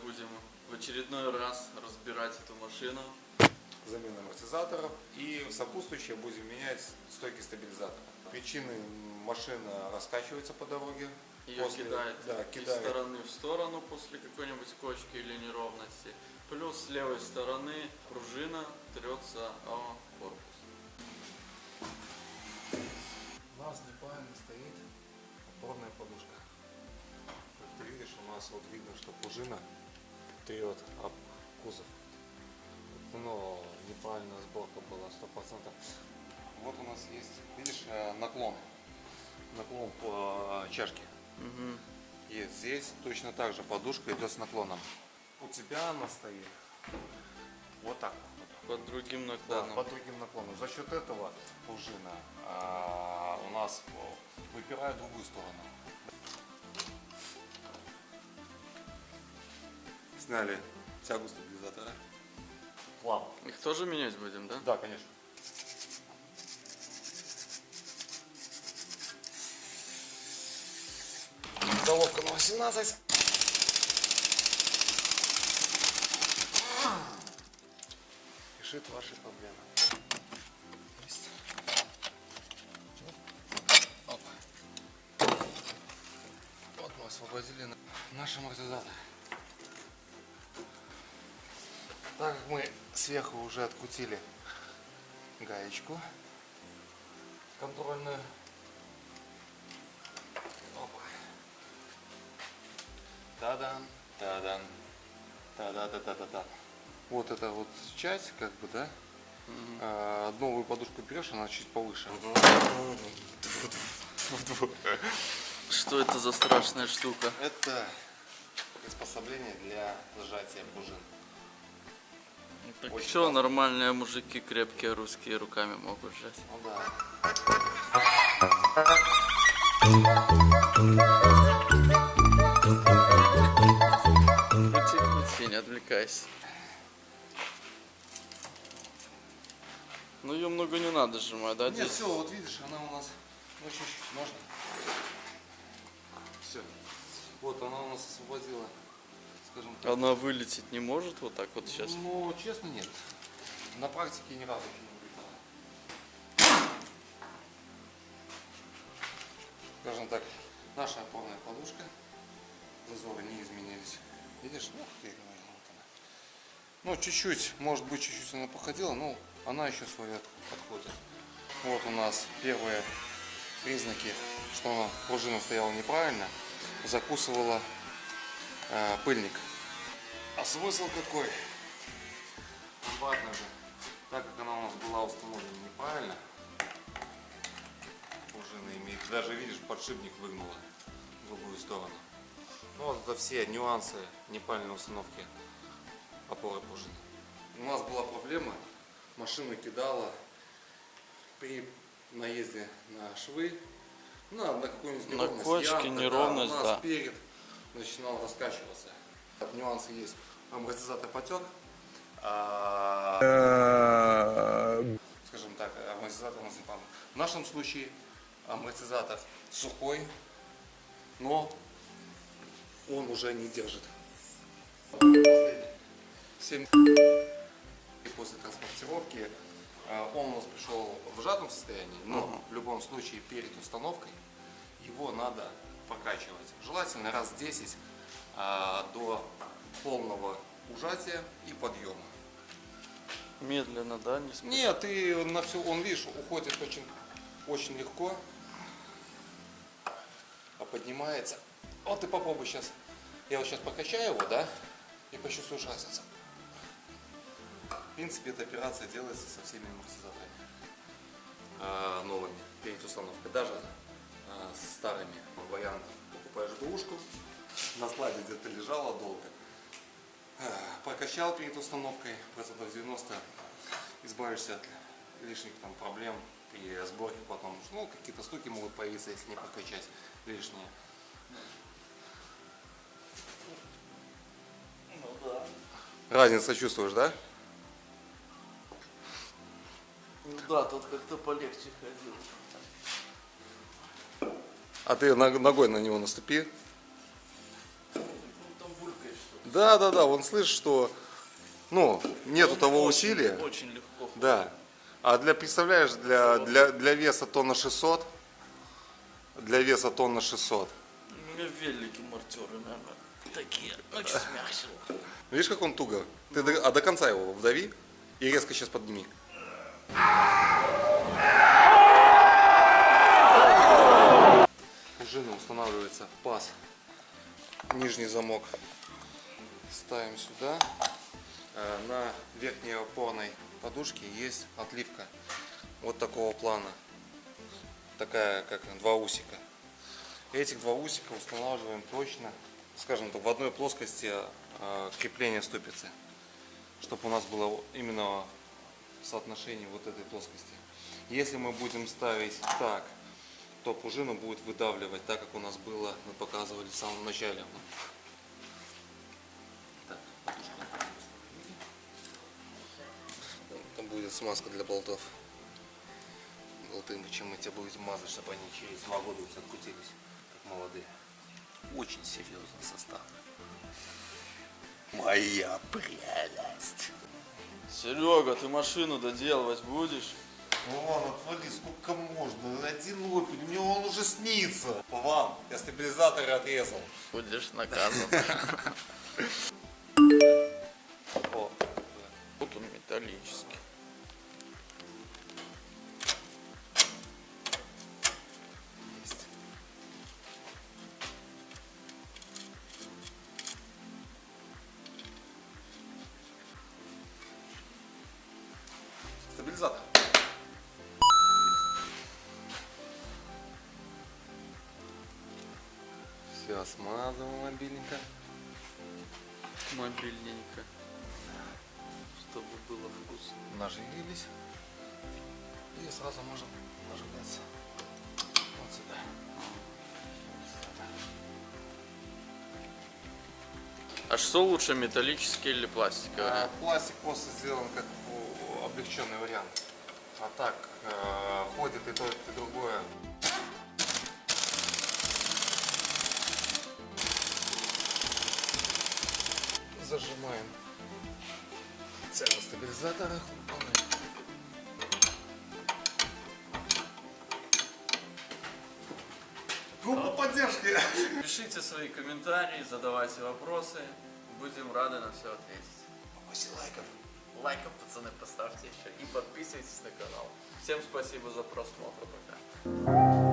будем в очередной раз разбирать эту машину. Замена амортизаторов и сопутствующие будем менять стойки стабилизатора. Причины: машина раскачивается по дороге. Ее кидает из кидает. стороны в сторону после какой-нибудь кочки или неровности. Плюс с левой стороны пружина трется о корпус. У нас неправильно стоит опорная подушка. Как ты видишь, у нас вот видно, что пружина трет об кузов. Но неправильная сборка была 100%. Вот у нас есть, видишь, наклон по чашке. Угу. И здесь точно так же подушка идет с наклоном. У тебя она стоит вот так. Под другим Да, наклоном. по другим наклонам. За счет этого пружина у нас выпирает в другую сторону. Сняли тягу стабилизатора. Клапан. Их тоже менять будем, да? Да, конечно. Головка на 18. Решит ваши проблемы. Есть. Опа. Вот мы освободили наш амортизатор. Так как мы сверху уже открутили гаечку контрольную. Опа. Та-дан, та-дан, та-да-та-та-та-та. Вот эта вот часть, как бы, да, новую подушку берешь, она чуть повыше. Что это за страшная штука? Это приспособление для сжатия пружин. Так Очень что, классно. нормальные мужики, крепкие русские, руками могут сжать. Ну да. Крути, крути, не отвлекайся. Ну ее много не надо сжимать, да? Нет, Здесь? все, вот видишь, она у нас, ну чуть-чуть можно. Все. Вот она у нас освободила, скажем так. Она вылететь не может вот так вот сейчас? Ну, честно, нет. На практике ни разу не вылетала. Скажем так, наша опорная подушка, зазоры не изменились. Видишь, ну, как я говорил, вот она. Ну, чуть-чуть, может быть, чуть-чуть она походила, но она еще свое подходит. Вот у нас первые признаки, что она пружина стояла неправильно, закусывала пыльник. А смысл какой? Обратно же, так как она у нас была установлена неправильно, пружина имеет, даже видишь, подшипник выгнула в другую сторону. Ну вот это все нюансы неправильной установки опоры пружины. У нас была проблема, машина кидала при наезде на швы, на какую-нибудь неровность, кочке, ямка, неровность, да, у да. нас перед начинал раскачиваться. Нюансы есть. Амортизатор потек, скажем так, амортизатор у нас не помог. В нашем случае амортизатор сухой, но он уже не держит. 7 после транспортировки он у нас пришел в сжатом состоянии, но в любом случае перед установкой его надо прокачивать. Желательно раз 10 до полного ужатия и подъема. Медленно, да? Не спеша? Нет, ты на все, он, видишь, уходит очень, очень легко, а поднимается. Вот ты попробуй сейчас. Я вот сейчас покачаю его, да, и почувствуешь разницу. В принципе, эта операция делается со всеми амортизаторами новыми перед установкой. Даже с старыми вариантами. Покупаешь бушку, на складе где-то лежала долго. Прокачал перед установкой, процентов 90, избавишься от лишних там проблем при сборке потом. Ну, какие-то стуки могут появиться, если не прокачать лишние. Ну да. Разницу чувствуешь, да? Ну да, тут как-то полегче ходил. А ты ногой на него наступи. Ну там булькает что-то. Да, да, да, он слышит, что, ну, нету Он того очень- усилия. Очень легко. Да. А представляешь, для веса тонна 600, для веса тонна 600. У меня велики мартеры, наверное, такие. Ну, чуть мягче. Видишь, как он туго? Ты до конца его вдави и резко сейчас подними. Пружина устанавливается в паз. Нижний замок ставим сюда. На верхней опорной подушке есть отливка вот такого плана. Такая, как два усика. Этих два усика устанавливаем точно, скажем так, в одной плоскости крепления ступицы, чтобы у нас было именно соотношение вот этой плоскости. Если мы будем ставить так, то пружину будет выдавливать так, как у нас было, мы показывали в самом начале. Так. Там будет смазка для болтов. Болты мы чем мы тебя будем мазать, чтобы они через 2 года у тебя открутились, как молодые. Очень серьезный состав. Моя прелесть. Серега, ты машину доделывать будешь? Вован, отвали, сколько можно? Один опель, мне он уже снится. Вован, я стабилизаторы отрезал. Будешь наказан. О, Вот он металлический. есть. Стабилизатор. Все, смазываем мобильненько. Мобильненько. Чтобы было вкусно. Наживились. И сразу можем нажигаться. Вот сюда. Вот сюда. А что лучше, металлический или пластиковый? Пластик просто сделан как облегченный вариант. А так ходит и то, и другое. Зажимаем цену стабилизатора. Группа поддержки. Пишите свои комментарии, задавайте вопросы. Будем рады на все ответить. После лайков. Лайков, пацаны, поставьте еще. И подписывайтесь на канал. Всем спасибо за просмотр. Пока.